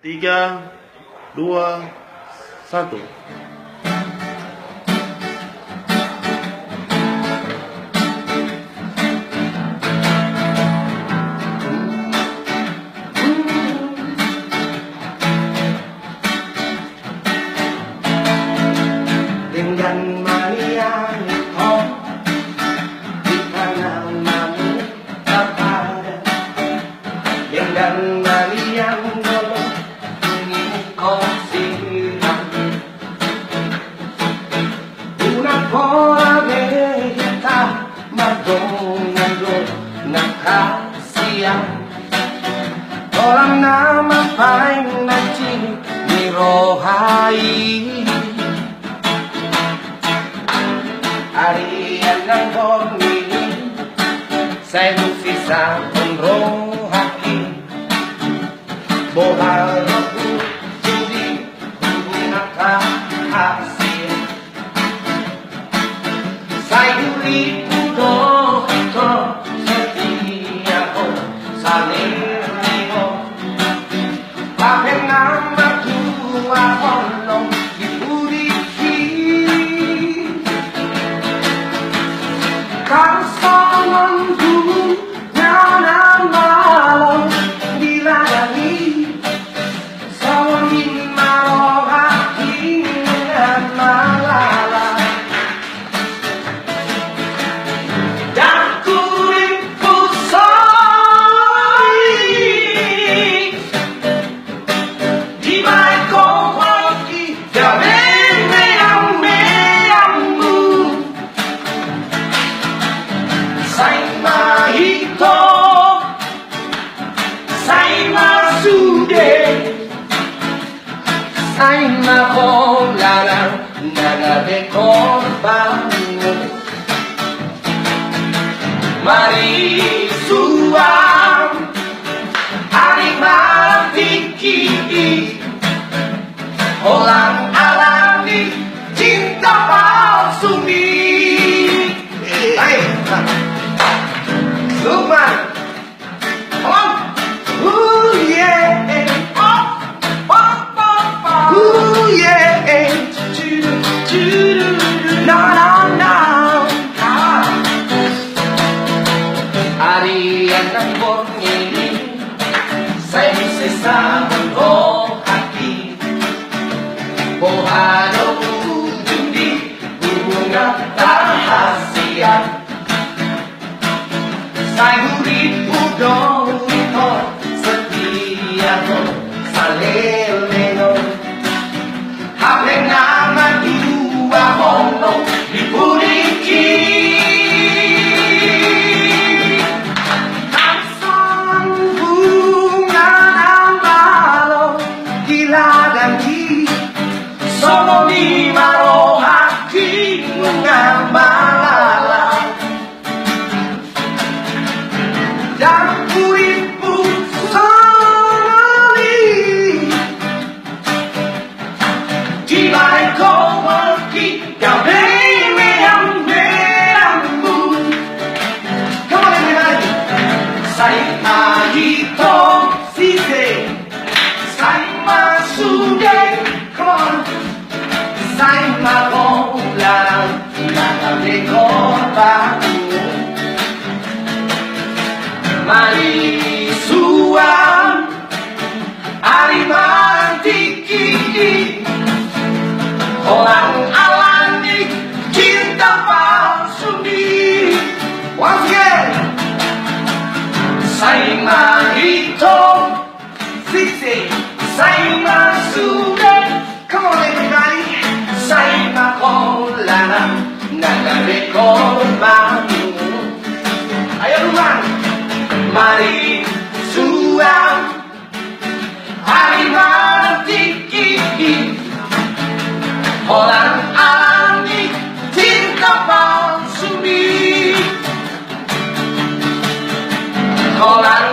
3, 2, 1. Dengan mania kau di kanan-kanan kepada dengan mania dulu ingin kau siram una pola vita madonna nakasian orang nama paling naci nirohai harian ng borni sa sisa rohaki bohalo ko hindi nakahasir sa yuri ko ito sa tiya ko sa nirino bakit na matuwa ko nung Kasangan dunia ng malam dilayani Sawangin maro aking malala Dakurin pusay Di may kawaki gabi Say mahito, say masude, say makolala, nagabi ko bango. Marisuang, harimatiki, olang alami, cinta palsu ni. Lukman, come on. Ooh yeah, ooh yeah. No, no, no. Harian ng borngili sa isasabang haki Bohano hindi bunga tahasian Sa hurit udong ito setia ko sa leleno Habang na madua hono ipuriki Ang bunga ng balo kiladan di Solo ni maro haki nga malala Dan puripu sanali Di balik kawaki gabi merang-merangmu Come on everybody Say mahito sise Say masude Come on Say makolang Nagabi ko bago Marisuang Arimantiki Orang alami Cinta palsu ni Once again Say mahito Sisi Say masude Come on everybody Say makolana Nagarekord bango Ayo Luman Marisuang Harimantiki Orang alami Cinta palsu ni Orang